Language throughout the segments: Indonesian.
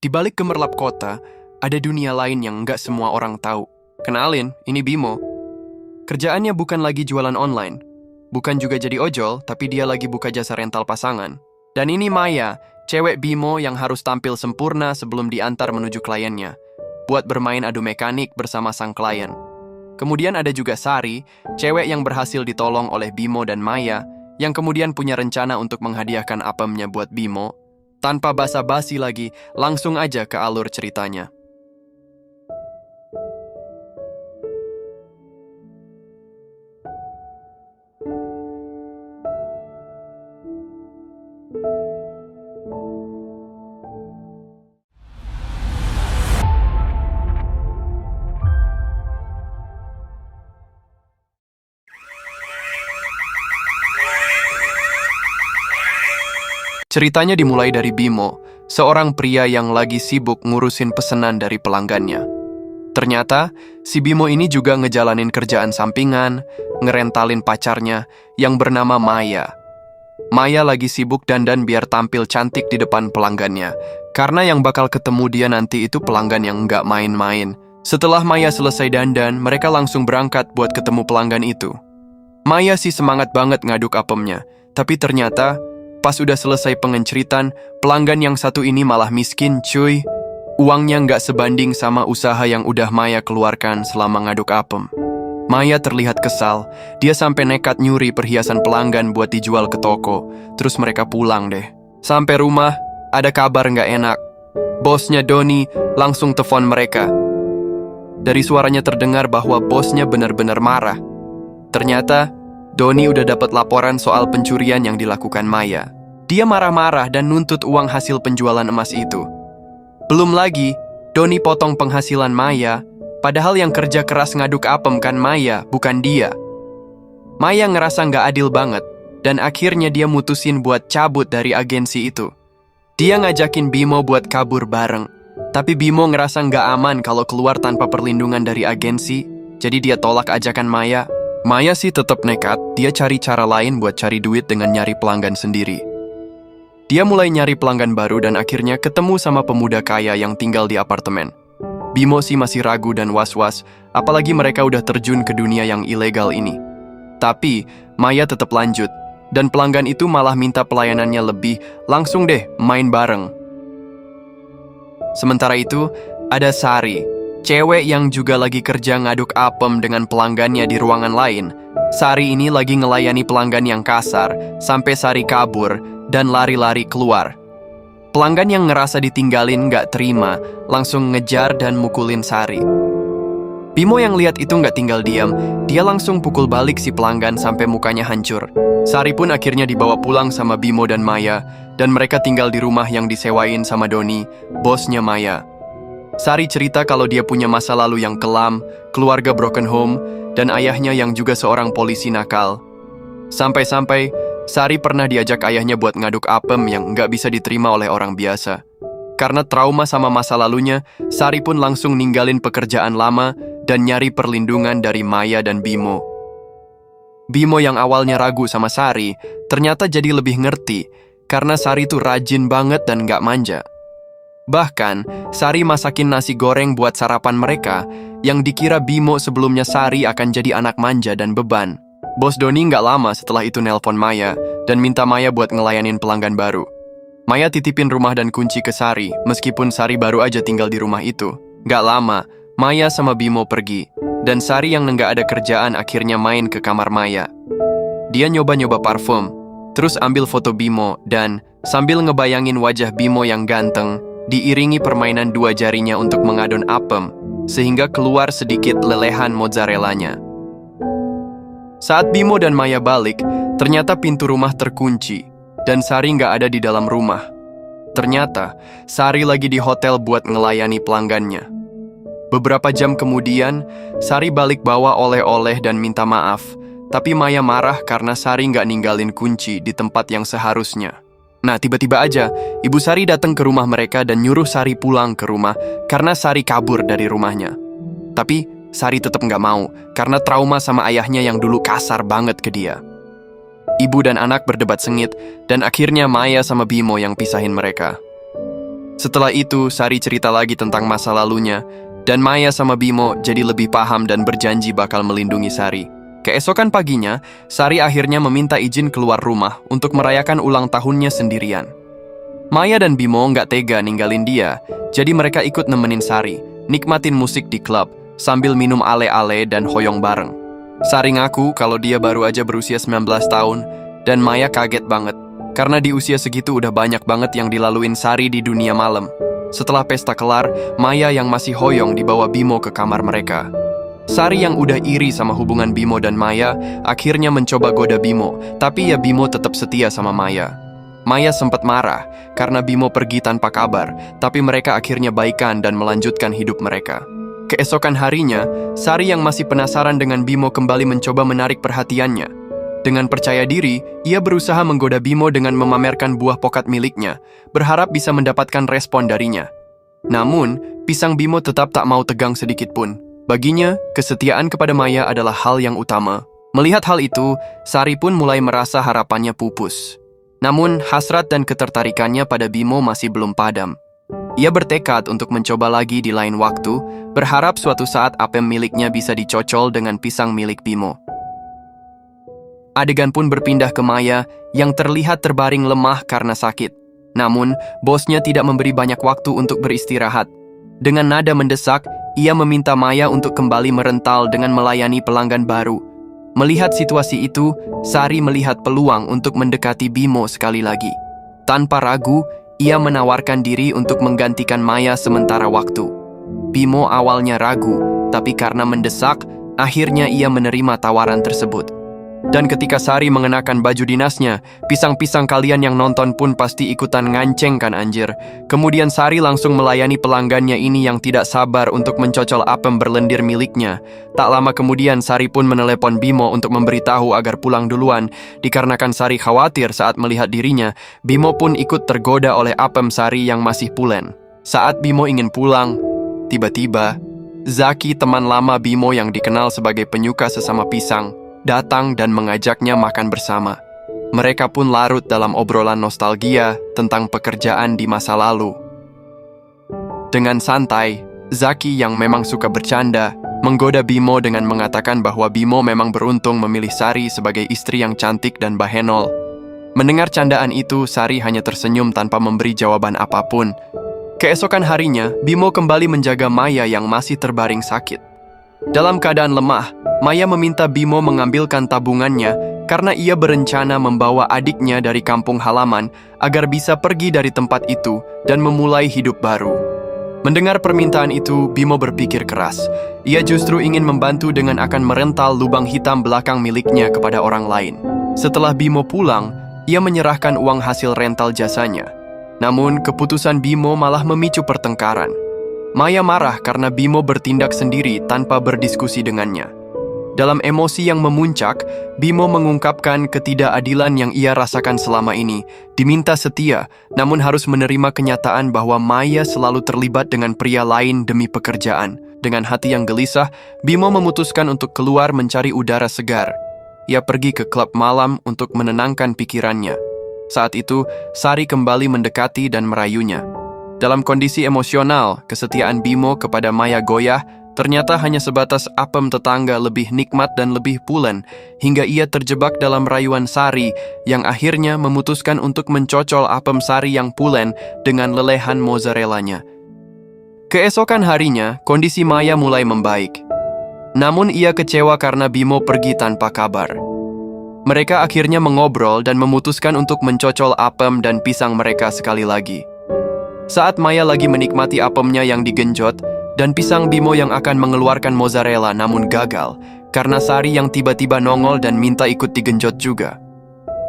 Di balik gemerlap kota, ada dunia lain yang nggak semua orang tahu. Kenalin, ini Bimo. Kerjaannya bukan lagi jualan online. Bukan juga jadi ojol, tapi dia lagi buka jasa rental pasangan. Dan ini Maya, cewek Bimo yang harus tampil sempurna sebelum diantar menuju kliennya, buat bermain adu mekanik bersama sang klien. Kemudian ada juga Sari, cewek yang berhasil ditolong oleh Bimo dan Maya, yang kemudian punya rencana untuk menghadiahkan apemnya buat Bimo. Tanpa basa-basi lagi, langsung aja ke alur ceritanya. Ceritanya dimulai dari Bimo, seorang pria yang lagi sibuk ngurusin pesanan dari pelanggannya. Ternyata, si Bimo ini juga ngejalanin kerjaan sampingan, ngerentalin pacarnya yang bernama Maya. Maya lagi sibuk dandan biar tampil cantik di depan pelanggannya, karena yang bakal ketemu dia nanti itu pelanggan yang nggak main-main. Setelah Maya selesai dandan, mereka langsung berangkat buat ketemu pelanggan itu. Maya sih semangat banget ngaduk apemnya, tapi ternyata pas udah selesai pengenceritan, pelanggan yang satu ini malah miskin, cuy. Uangnya nggak sebanding sama usaha yang udah Maya keluarkan selama ngaduk apem. Maya terlihat kesal, dia sampai nekat nyuri perhiasan pelanggan buat dijual ke toko. Terus mereka pulang deh. Sampai rumah, ada kabar nggak enak. Bosnya Doni langsung telepon mereka. Dari suaranya terdengar bahwa bosnya benar-benar marah. Ternyata Doni udah dapat laporan soal pencurian yang dilakukan Maya. Dia marah-marah dan nuntut uang hasil penjualan emas itu. Belum lagi, Doni potong penghasilan Maya, padahal yang kerja keras ngaduk apem kan Maya, bukan dia. Maya ngerasa nggak adil banget, dan akhirnya dia mutusin buat cabut dari agensi itu. Dia ngajakin Bimo buat kabur bareng, tapi Bimo ngerasa nggak aman kalau keluar tanpa perlindungan dari agensi, jadi dia tolak ajakan Maya. Maya sih tetap nekat, dia cari cara lain buat cari duit dengan nyari pelanggan sendiri. Dia mulai nyari pelanggan baru dan akhirnya ketemu sama pemuda kaya yang tinggal di apartemen. Bimo sih masih ragu dan was-was, apalagi mereka udah terjun ke dunia yang ilegal ini. Tapi, Maya tetap lanjut, dan pelanggan itu malah minta pelayanannya lebih, langsung deh main bareng. Sementara itu, ada Sari, cewek yang juga lagi kerja ngaduk apem dengan pelanggannya di ruangan lain. Sari ini lagi ngelayani pelanggan yang kasar, sampai Sari kabur dan lari-lari keluar. Pelanggan yang ngerasa ditinggalin nggak terima, langsung ngejar dan mukulin Sari. Bimo yang lihat itu nggak tinggal diam, dia langsung pukul balik si pelanggan sampai mukanya hancur. Sari pun akhirnya dibawa pulang sama Bimo dan Maya, dan mereka tinggal di rumah yang disewain sama Doni, bosnya Maya. Sari cerita kalau dia punya masa lalu yang kelam, keluarga broken home, dan ayahnya yang juga seorang polisi nakal. Sampai-sampai, Sari pernah diajak ayahnya buat ngaduk apem yang nggak bisa diterima oleh orang biasa. Karena trauma sama masa lalunya, Sari pun langsung ninggalin pekerjaan lama dan nyari perlindungan dari Maya dan Bimo. Bimo yang awalnya ragu sama Sari, ternyata jadi lebih ngerti, karena Sari tuh rajin banget dan nggak manja. Bahkan, Sari masakin nasi goreng buat sarapan mereka, yang dikira Bimo sebelumnya Sari akan jadi anak manja dan beban. Bos Doni nggak lama setelah itu nelpon Maya, dan minta Maya buat ngelayanin pelanggan baru. Maya titipin rumah dan kunci ke Sari, meskipun Sari baru aja tinggal di rumah itu. Nggak lama, Maya sama Bimo pergi, dan Sari yang nggak ada kerjaan akhirnya main ke kamar Maya. Dia nyoba-nyoba parfum, terus ambil foto Bimo, dan sambil ngebayangin wajah Bimo yang ganteng, diiringi permainan dua jarinya untuk mengadon apem, sehingga keluar sedikit lelehan mozzarellanya. Saat Bimo dan Maya balik, ternyata pintu rumah terkunci, dan Sari nggak ada di dalam rumah. Ternyata, Sari lagi di hotel buat ngelayani pelanggannya. Beberapa jam kemudian, Sari balik bawa oleh-oleh dan minta maaf, tapi Maya marah karena Sari nggak ninggalin kunci di tempat yang seharusnya. Nah, tiba-tiba aja, Ibu Sari datang ke rumah mereka dan nyuruh Sari pulang ke rumah karena Sari kabur dari rumahnya. Tapi, Sari tetap nggak mau karena trauma sama ayahnya yang dulu kasar banget ke dia. Ibu dan anak berdebat sengit, dan akhirnya Maya sama Bimo yang pisahin mereka. Setelah itu, Sari cerita lagi tentang masa lalunya, dan Maya sama Bimo jadi lebih paham dan berjanji bakal melindungi Sari. Keesokan paginya, Sari akhirnya meminta izin keluar rumah untuk merayakan ulang tahunnya sendirian. Maya dan Bimo nggak tega ninggalin dia, jadi mereka ikut nemenin Sari, nikmatin musik di klub, sambil minum ale-ale dan hoyong bareng. Sari ngaku kalau dia baru aja berusia 19 tahun, dan Maya kaget banget, karena di usia segitu udah banyak banget yang dilaluin Sari di dunia malam. Setelah pesta kelar, Maya yang masih hoyong dibawa Bimo ke kamar mereka. Sari yang udah iri sama hubungan Bimo dan Maya, akhirnya mencoba goda Bimo, tapi ya Bimo tetap setia sama Maya. Maya sempat marah karena Bimo pergi tanpa kabar, tapi mereka akhirnya baikan dan melanjutkan hidup mereka. Keesokan harinya, Sari yang masih penasaran dengan Bimo kembali mencoba menarik perhatiannya. Dengan percaya diri, ia berusaha menggoda Bimo dengan memamerkan buah pokat miliknya, berharap bisa mendapatkan respon darinya. Namun, pisang Bimo tetap tak mau tegang sedikit pun. Baginya, kesetiaan kepada Maya adalah hal yang utama. Melihat hal itu, Sari pun mulai merasa harapannya pupus. Namun, hasrat dan ketertarikannya pada Bimo masih belum padam. Ia bertekad untuk mencoba lagi di lain waktu, berharap suatu saat apem miliknya bisa dicocol dengan pisang milik Bimo. Adegan pun berpindah ke Maya yang terlihat terbaring lemah karena sakit. Namun, bosnya tidak memberi banyak waktu untuk beristirahat. Dengan nada mendesak, ia meminta Maya untuk kembali merental dengan melayani pelanggan baru. Melihat situasi itu, Sari melihat peluang untuk mendekati Bimo sekali lagi. Tanpa ragu, ia menawarkan diri untuk menggantikan Maya sementara waktu. Bimo awalnya ragu, tapi karena mendesak, akhirnya ia menerima tawaran tersebut. Dan ketika Sari mengenakan baju dinasnya, pisang-pisang kalian yang nonton pun pasti ikutan nganceng kan anjir. Kemudian Sari langsung melayani pelanggannya ini yang tidak sabar untuk mencocol apem berlendir miliknya. Tak lama kemudian Sari pun menelepon Bimo untuk memberitahu agar pulang duluan. Dikarenakan Sari khawatir saat melihat dirinya, Bimo pun ikut tergoda oleh apem Sari yang masih pulen. Saat Bimo ingin pulang, tiba-tiba Zaki, teman lama Bimo yang dikenal sebagai penyuka sesama pisang, datang dan mengajaknya makan bersama. Mereka pun larut dalam obrolan nostalgia tentang pekerjaan di masa lalu. Dengan santai, Zaki yang memang suka bercanda, menggoda Bimo dengan mengatakan bahwa Bimo memang beruntung memilih Sari sebagai istri yang cantik dan bahenol. Mendengar candaan itu, Sari hanya tersenyum tanpa memberi jawaban apapun. Keesokan harinya, Bimo kembali menjaga Maya yang masih terbaring sakit. Dalam keadaan lemah, Maya meminta Bimo mengambilkan tabungannya karena ia berencana membawa adiknya dari kampung halaman agar bisa pergi dari tempat itu dan memulai hidup baru. Mendengar permintaan itu, Bimo berpikir keras. Ia justru ingin membantu dengan akan merental lubang hitam belakang miliknya kepada orang lain. Setelah Bimo pulang, ia menyerahkan uang hasil rental jasanya. Namun, keputusan Bimo malah memicu pertengkaran. Maya marah karena Bimo bertindak sendiri tanpa berdiskusi dengannya. Dalam emosi yang memuncak, Bimo mengungkapkan ketidakadilan yang ia rasakan selama ini. Diminta setia, namun harus menerima kenyataan bahwa Maya selalu terlibat dengan pria lain demi pekerjaan. Dengan hati yang gelisah, Bimo memutuskan untuk keluar mencari udara segar. Ia pergi ke klub malam untuk menenangkan pikirannya. Saat itu, Sari kembali mendekati dan merayunya. Dalam kondisi emosional, kesetiaan Bimo kepada Maya goyah. Ternyata hanya sebatas apem tetangga lebih nikmat dan lebih pulen, hingga ia terjebak dalam rayuan Sari yang akhirnya memutuskan untuk mencocol apem Sari yang pulen dengan lelehan mozzarellanya. Keesokan harinya, kondisi Maya mulai membaik. Namun ia kecewa karena Bimo pergi tanpa kabar. Mereka akhirnya mengobrol dan memutuskan untuk mencocol apem dan pisang mereka sekali lagi. Saat Maya lagi menikmati apemnya yang digenjot, dan pisang Bimo yang akan mengeluarkan mozzarella namun gagal, karena Sari yang tiba-tiba nongol dan minta ikut digenjot juga.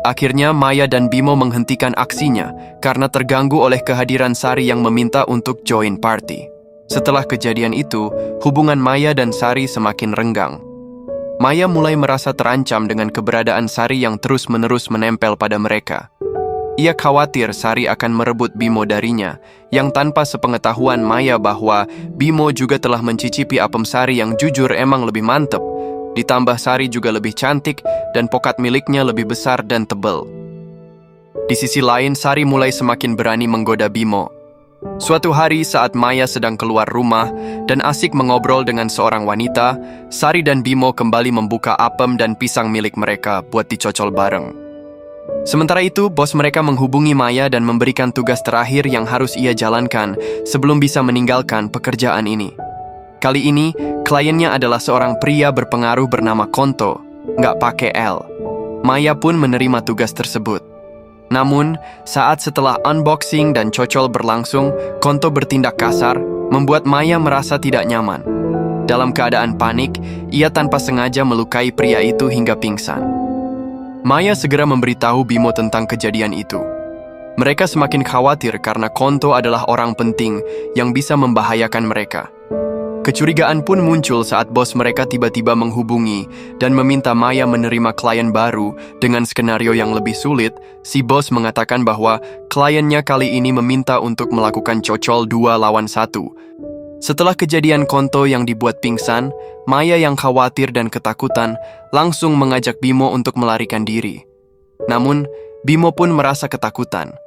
Akhirnya Maya dan Bimo menghentikan aksinya, karena terganggu oleh kehadiran Sari yang meminta untuk join party. Setelah kejadian itu, hubungan Maya dan Sari semakin renggang. Maya mulai merasa terancam dengan keberadaan Sari yang terus-menerus menempel pada mereka. Ia khawatir Sari akan merebut Bimo darinya, yang tanpa sepengetahuan Maya bahwa Bimo juga telah mencicipi apem Sari yang jujur emang lebih mantep. Ditambah Sari juga lebih cantik dan pokat miliknya lebih besar dan tebal. Di sisi lain, Sari mulai semakin berani menggoda Bimo. Suatu hari saat Maya sedang keluar rumah dan asik mengobrol dengan seorang wanita, Sari dan Bimo kembali membuka apem dan pisang milik mereka buat dicocol bareng. Sementara itu, bos mereka menghubungi Maya dan memberikan tugas terakhir yang harus ia jalankan sebelum bisa meninggalkan pekerjaan ini. Kali ini, kliennya adalah seorang pria berpengaruh bernama Konto, nggak pakai L. Maya pun menerima tugas tersebut. Namun, saat setelah unboxing dan cocol berlangsung, Konto bertindak kasar, membuat Maya merasa tidak nyaman. Dalam keadaan panik, ia tanpa sengaja melukai pria itu hingga pingsan. Maya segera memberitahu Bimo tentang kejadian itu. Mereka semakin khawatir karena Konto adalah orang penting yang bisa membahayakan mereka. Kecurigaan pun muncul saat bos mereka tiba-tiba menghubungi dan meminta Maya menerima klien baru dengan skenario yang lebih sulit. Si bos mengatakan bahwa kliennya kali ini meminta untuk melakukan cocol 2 lawan 1. Setelah kejadian Konto yang dibuat pingsan, Maya yang khawatir dan ketakutan langsung mengajak Bimo untuk melarikan diri. Namun, Bimo pun merasa ketakutan.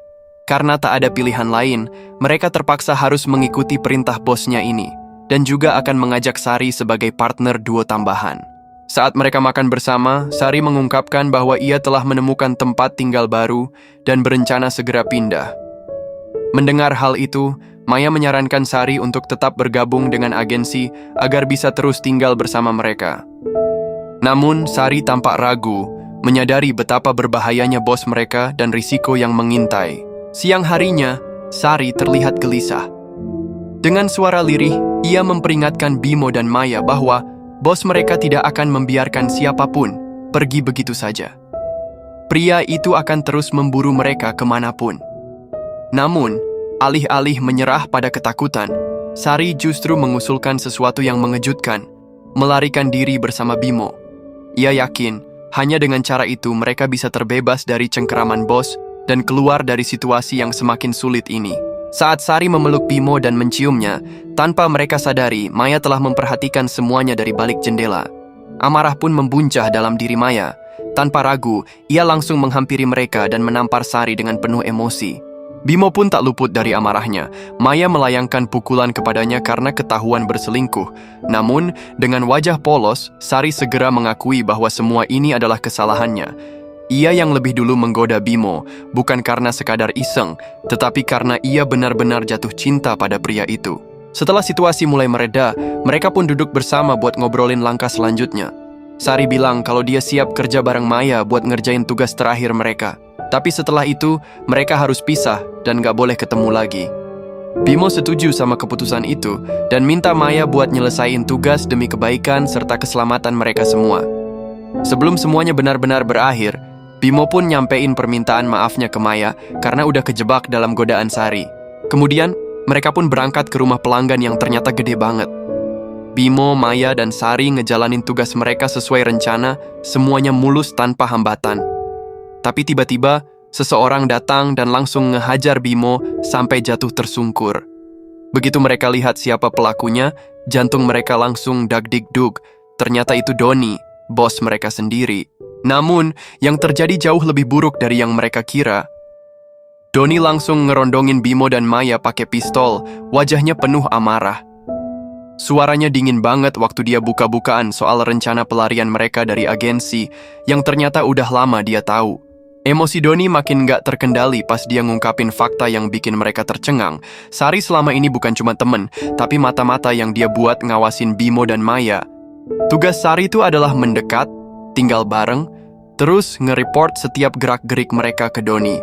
Karena tak ada pilihan lain, mereka terpaksa harus mengikuti perintah bosnya ini. Dan juga akan mengajak Sari sebagai partner duo tambahan. Saat mereka makan bersama, Sari mengungkapkan bahwa ia telah menemukan tempat tinggal baru dan berencana segera pindah. Mendengar hal itu, Maya menyarankan Sari untuk tetap bergabung dengan agensi agar bisa terus tinggal bersama mereka. Namun, Sari tampak ragu, menyadari betapa berbahayanya bos mereka dan risiko yang mengintai. Siang harinya, Sari terlihat gelisah. Dengan suara lirih, ia memperingatkan Bimo dan Maya bahwa bos mereka tidak akan membiarkan siapapun pergi begitu saja. Pria itu akan terus memburu mereka kemanapun. Namun, alih-alih menyerah pada ketakutan, Sari justru mengusulkan sesuatu yang mengejutkan, melarikan diri bersama Bimo. Ia yakin, hanya dengan cara itu mereka bisa terbebas dari cengkeraman bos dan keluar dari situasi yang semakin sulit ini. Saat Sari memeluk Bimo dan menciumnya, tanpa mereka sadari, Maya telah memperhatikan semuanya dari balik jendela. Amarah pun membuncah dalam diri Maya. Tanpa ragu, ia langsung menghampiri mereka dan menampar Sari dengan penuh emosi. Bimo pun tak luput dari amarahnya. Maya melayangkan pukulan kepadanya karena ketahuan berselingkuh. Namun, dengan wajah polos, Sari segera mengakui bahwa semua ini adalah kesalahannya. Ia yang lebih dulu menggoda Bimo, bukan karena sekadar iseng, tetapi karena ia benar-benar jatuh cinta pada pria itu. Setelah situasi mulai mereda, mereka pun duduk bersama buat ngobrolin langkah selanjutnya. Sari bilang kalau dia siap kerja bareng Maya buat ngerjain tugas terakhir mereka. Tapi setelah itu, mereka harus pisah dan gak boleh ketemu lagi. Bimo setuju sama keputusan itu dan minta Maya buat nyelesain tugas demi kebaikan serta keselamatan mereka semua. Sebelum semuanya benar-benar berakhir, Bimo pun nyampein permintaan maafnya ke Maya karena udah kejebak dalam godaan Sari. Kemudian, mereka pun berangkat ke rumah pelanggan yang ternyata gede banget. Bimo, Maya, dan Sari ngejalanin tugas mereka sesuai rencana, semuanya mulus tanpa hambatan. Tapi tiba-tiba, seseorang datang dan langsung ngehajar Bimo sampai jatuh tersungkur. Begitu mereka lihat siapa pelakunya, jantung mereka langsung dag-dig-dug. Ternyata itu Doni, bos mereka sendiri. Namun, yang terjadi jauh lebih buruk dari yang mereka kira. Doni langsung ngerondongin Bimo dan Maya pakai pistol, wajahnya penuh amarah. Suaranya dingin banget waktu dia buka-bukaan soal rencana pelarian mereka dari agensi yang ternyata udah lama dia tahu. Emosi Doni makin gak terkendali pas dia ngungkapin fakta yang bikin mereka tercengang. Sari selama ini bukan cuma temen, tapi mata-mata yang dia buat ngawasin Bimo dan Maya. Tugas Sari itu adalah mendekat, tinggal bareng, terus nge-report setiap gerak-gerik mereka ke Doni.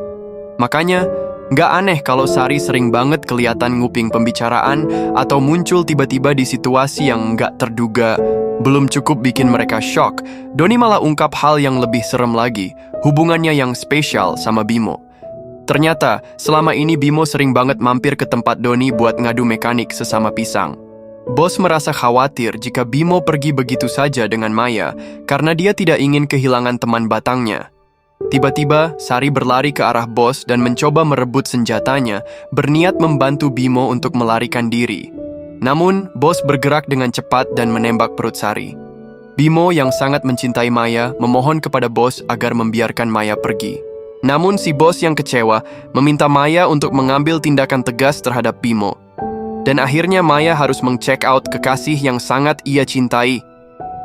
Makanya, nggak aneh kalau Sari sering banget kelihatan nguping pembicaraan atau muncul tiba-tiba di situasi yang nggak terduga. Belum cukup bikin mereka shock, Doni malah ungkap hal yang lebih serem lagi, hubungannya yang spesial sama Bimo. Ternyata, selama ini Bimo sering banget mampir ke tempat Doni buat ngadu mekanik sesama pisang. Bos merasa khawatir jika Bimo pergi begitu saja dengan Maya karena dia tidak ingin kehilangan teman batangnya. Tiba-tiba, Sari berlari ke arah bos dan mencoba merebut senjatanya, berniat membantu Bimo untuk melarikan diri. Namun, bos bergerak dengan cepat dan menembak perut Sari. Bimo yang sangat mencintai Maya memohon kepada bos agar membiarkan Maya pergi. Namun si bos yang kecewa meminta Maya untuk mengambil tindakan tegas terhadap Bimo. Dan akhirnya Maya harus meng-check out kekasih yang sangat ia cintai.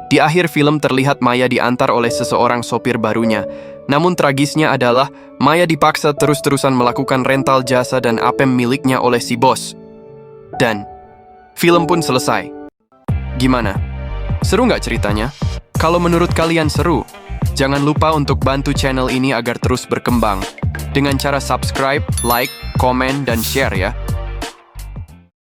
Di akhir film terlihat Maya diantar oleh seseorang sopir barunya. Namun tragisnya adalah Maya dipaksa terus-terusan melakukan rental jasa dan APM miliknya oleh si bos. Dan film pun selesai. Gimana? Seru nggak ceritanya? Kalau menurut kalian seru, jangan lupa untuk bantu channel ini agar terus berkembang dengan cara subscribe, like, komen, dan share ya.